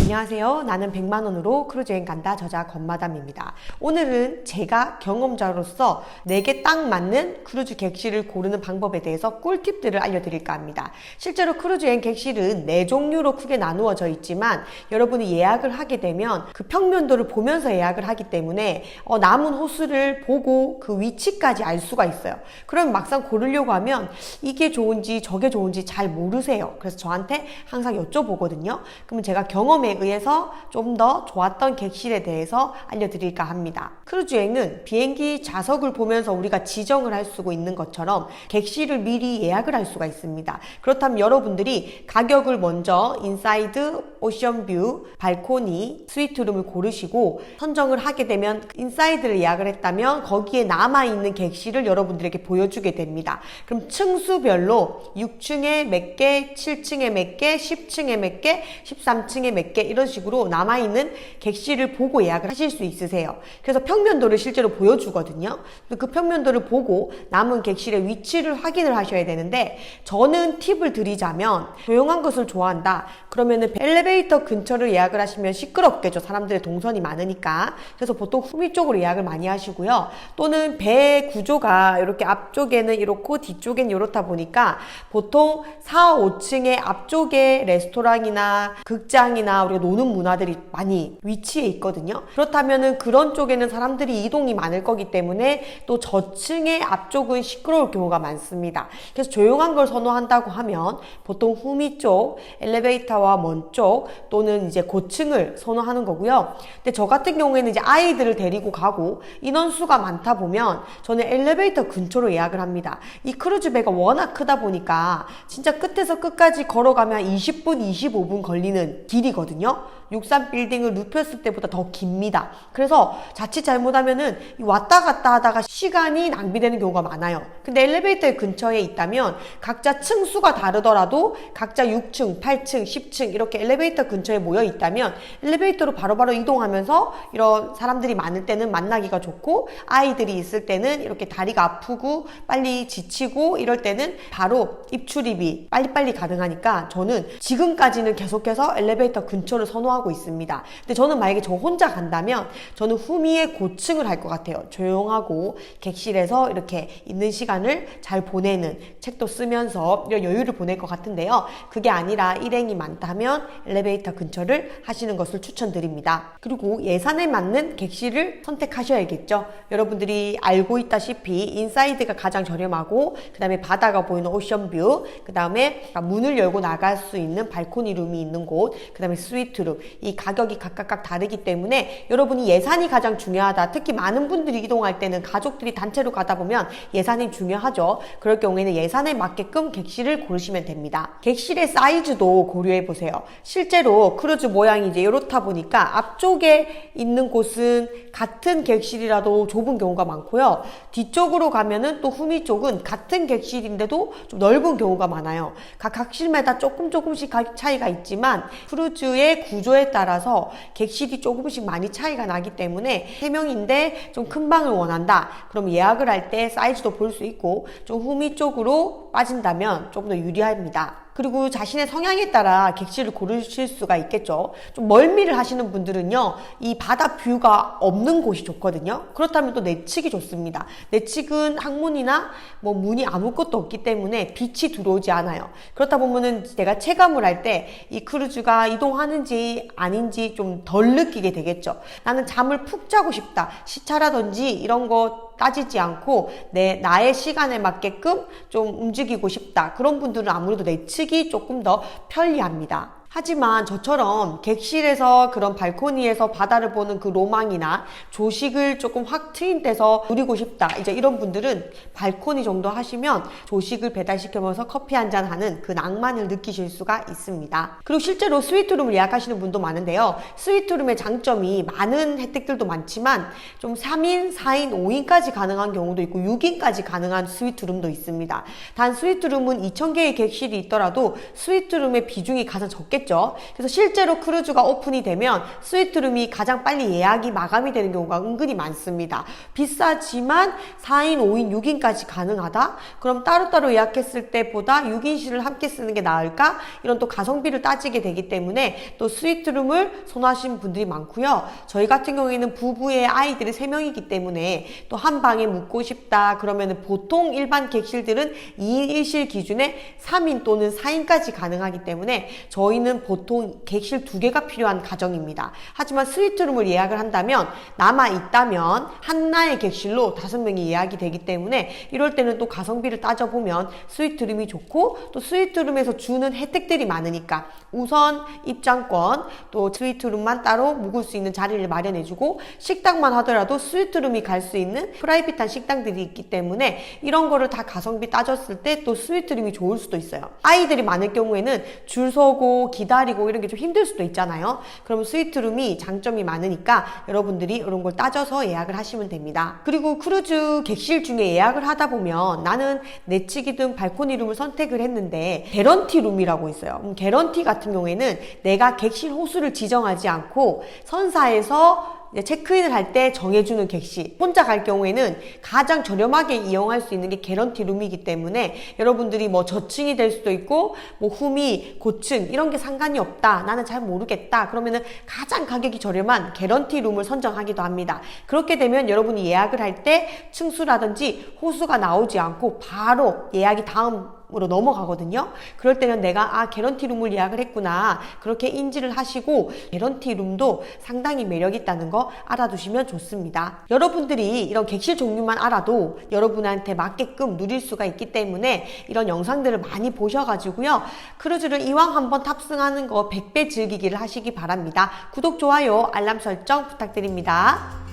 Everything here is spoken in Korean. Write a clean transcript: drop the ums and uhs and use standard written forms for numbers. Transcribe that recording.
안녕하세요. 나는 100만원으로 크루즈 여행 간다 저자 권마담입니다. 오늘은 제가 경험자로서 내게 딱 맞는 크루즈 객실을 고르는 방법에 대해서 꿀팁들을 알려드릴까 합니다. 실제로 크루즈 여행 객실은 4종류로 크게 나누어져 있지만 여러분이 예약을 하게 되면 그 평면도를 보면서 예약을 하기 때문에 남은 호수를 보고 그 위치까지 알 수가 있어요. 그럼 막상 고르려고 하면 이게 좋은지 저게 좋은지 잘 모르세요. 그래서 저한테 항상 여쭤보거든요. 그러면 제가 경험에 의해서 좀 더 좋았던 객실에 대해서 알려드릴까 합니다. 크루즈 여행은 비행기 좌석을 보면서 우리가 지정을 할 수 있는 것처럼 객실을 미리 예약을 할 수가 있습니다. 그렇다면 여러분들이 가격을 먼저 인사이드, 오션뷰, 발코니, 스위트룸을 고르시고 선정을 하게 되면 인사이드를 예약을 했다면 거기에 남아있는 객실을 여러분들에게 보여주게 됩니다. 그럼 층수별로 6층에 몇 개, 7층에 몇 개, 10층에 몇 개, 13층에 몇 개 이런 식으로 남아있는 객실을 보고 예약을 하실 수 있으세요. 그래서 평면도를 실제로 보여주거든요. 그 평면도를 보고 남은 객실의 위치를 확인을 하셔야 되는데, 저는 팁을 드리자면 조용한 것을 좋아한다 그러면은 엘리베이터 근처를 예약을 하시면 시끄럽겠죠. 사람들의 동선이 많으니까. 그래서 보통 후미 쪽으로 예약을 많이 하시고요. 또는 배 구조가 이렇게 앞쪽에는 이렇고 뒤쪽에는 이렇다 보니까 보통 4, 5층의 앞쪽에 레스토랑이나 극장이나 우리가 노는 문화들이 많이 위치해 있거든요. 그렇다면은 그런 쪽에는 사람들이 이동이 많을 거기 때문에 또 저층의 앞쪽은 시끄러울 경우가 많습니다. 그래서 조용한 걸 선호한다고 하면 보통 후미 쪽, 엘리베이터와 먼 쪽 또는 이제 고층을 선호하는 거고요. 근데 저 같은 경우에는 이제 아이들을 데리고 가고 인원수가 많다 보면 저는 엘리베이터 근처로 예약을 합니다. 이 크루즈 배가 워낙 크다 보니까 진짜 끝에서 끝까지 걸어가면 20분, 25분 걸리는 길이거든요. 63 빌딩을 눕혔을 때보다 더 깁니다. 그래서 자칫 잘못하면은 왔다 갔다 하다가 시간이 낭비되는 경우가 많아요. 근데 엘리베이터 근처에 있다면 각자 층수가 다르더라도 각자 6층, 8층, 10층 이렇게 엘리베이터 근처에 모여 있다면 엘리베이터로 바로바로 이동하면서 이런 사람들이 많을 때는 만나기가 좋고, 아이들이 있을 때는 이렇게 다리가 아프고 빨리 지치고 이럴 때는 바로 입출입이 빨리빨리 가능하니까 저는 지금까지는 계속해서 엘리베이터 근처를 선호하고 있습니다. 근데 저는 만약에 저 혼자 간다면 저는 후미의 고층을 할 것 같아요. 조용하고 객실에서 이렇게 있는 시간을 잘 보내는, 책도 쓰면서 이런 여유를 보낼 것 같은데요. 그게 아니라 일행이 많다면 엘리베이터 근처를 하시는 것을 추천드립니다. 그리고 예산에 맞는 객실을 선택하셔야겠죠. 여러분들이 알고 있다시피 인사이드가 가장 저렴하고 그 다음에 바다가 보이는 오션뷰, 그 다음에 문을 열고 나갈 수 있는 발코니 룸이 있는 곳, 그 다음에 스위트룸, 이 가격이 각각 다르기 때문에 여러분이 예산이 가장 중요하다. 특히 많은 분들이 이동할 때는 가족들이 단체로 가다 보면 예산이 중요하죠. 그럴 경우에는 예산에 맞게끔 객실을 고르시면 됩니다. 객실의 사이즈도 고려해 보세요. 실제로 크루즈 모양이 이제 이렇다 보니까 앞쪽에 있는 곳은 같은 객실이라도 좁은 경우가 많고요. 뒤쪽으로 가면은 또 후미 쪽은 같은 객실인데도 좀 넓은 경우가 많아요. 각 객실마다 조금씩 차이가 있지만 크루즈의 구조에 따라서 객실이 조금씩 많이 차이가 나기 때문에 3명인데 좀 큰 방을 원한다. 그럼 예약을 할 때 사이즈도 볼 수 있고 좀 후미 쪽으로 빠진다면 조금 더 유리합니다. 그리고 자신의 성향에 따라 객실을 고르실 수가 있겠죠. 좀 멀미를 하시는 분들은요, 이 바다 뷰가 없는 곳이 좋거든요. 그렇다면 또 내측이 좋습니다. 내측은 항문이나 뭐 문이 아무것도 없기 때문에 빛이 들어오지 않아요. 그렇다 보면은 내가 체감을 할 때 이 크루즈가 이동하는지 아닌지 좀 덜 느끼게 되겠죠. 나는 잠을 푹 자고 싶다. 시차라든지 이런 거 따지지 않고 나의 시간에 맞게끔 좀 움직이고 싶다. 그런 분들은 아무래도 내측이 조금 더 편리합니다. 하지만 저처럼 객실에서 그런 발코니에서 바다를 보는 그 로망이나 조식을 조금 확 트인 데서 누리고 싶다, 이제 이런 분들은 발코니 정도 하시면 조식을 배달시켜면서 커피 한잔 하는 그 낭만을 느끼실 수가 있습니다. 그리고 실제로 스위트룸을 예약하시는 분도 많은데요. 스위트룸의 장점이 많은 혜택들도 많지만 좀 3인, 4인, 5인까지 가능한 경우도 있고 6인까지 가능한 스위트룸도 있습니다. 단 스위트룸은 2,000개의 객실이 있더라도 스위트룸의 비중이 가장 적게 있겠죠. 그래서 실제로 크루즈가 오픈이 되면 스위트룸이 가장 빨리 예약이 마감이 되는 경우가 은근히 많습니다. 비싸지만 4인, 5인, 6인까지 가능하다? 그럼 따로따로 예약했을 때보다 6인실을 함께 쓰는 게 나을까? 이런 또 가성비를 따지게 되기 때문에 또 스위트룸을 선호하시는 분들이 많고요. 저희 같은 경우에는 부부의 아이들이 3명이기 때문에 또 한 방에 묵고 싶다 그러면 보통 일반 객실들은 2인 1실 기준에 3인 또는 4인까지 가능하기 때문에 저희는 보통 객실 2개가 필요한 가정입니다. 하지만 스위트룸을 예약을 한다면 남아있다면 한나의 객실로 5명이 예약이 되기 때문에 이럴 때는 또 가성비를 따져보면 스위트룸이 좋고 또 스위트룸에서 주는 혜택들이 많으니까 우선 입장권 또 스위트룸만 따로 묵을 수 있는 자리를 마련해주고 식당만 하더라도 스위트룸이 갈 수 있는 프라이빗한 식당들이 있기 때문에 이런 거를 다 가성비 따졌을 때 또 스위트룸이 좋을 수도 있어요. 아이들이 많을 경우에는 줄 서고 기다리고 이런 게 좀 힘들 수도 있잖아요. 그럼 스위트룸이 장점이 많으니까 여러분들이 이런 걸 따져서 예약을 하시면 됩니다. 그리고 크루즈 객실 중에 예약을 하다 보면 나는 내치기든 발코니룸을 선택을 했는데 개런티룸이라고 있어요. 개런티 같은 경우에는 내가 객실 호수를 지정하지 않고 선사에서 체크인을 할 때 정해주는 객실, 혼자 갈 경우에는 가장 저렴하게 이용할 수 있는 게 개런티 룸이기 때문에 여러분들이 뭐 저층이 될 수도 있고 뭐 후미, 고층 이런 게 상관이 없다, 나는 잘 모르겠다 그러면은 가장 가격이 저렴한 개런티 룸을 선정하기도 합니다. 그렇게 되면 여러분이 예약을 할 때 층수라든지 호수가 나오지 않고 바로 예약이 다음으로 넘어가거든요. 그럴 때는 내가 개런티 룸을 예약을 했구나 그렇게 인지를 하시고 개런티 룸도 상당히 매력 있다는 거 알아두시면 좋습니다. 여러분들이 이런 객실 종류만 알아도 여러분한테 맞게끔 누릴 수가 있기 때문에 이런 영상들을 많이 보셔가지고요, 크루즈를 이왕 한번 탑승하는 거 100배 즐기기를 하시기 바랍니다. 구독, 좋아요, 알람 설정 부탁드립니다.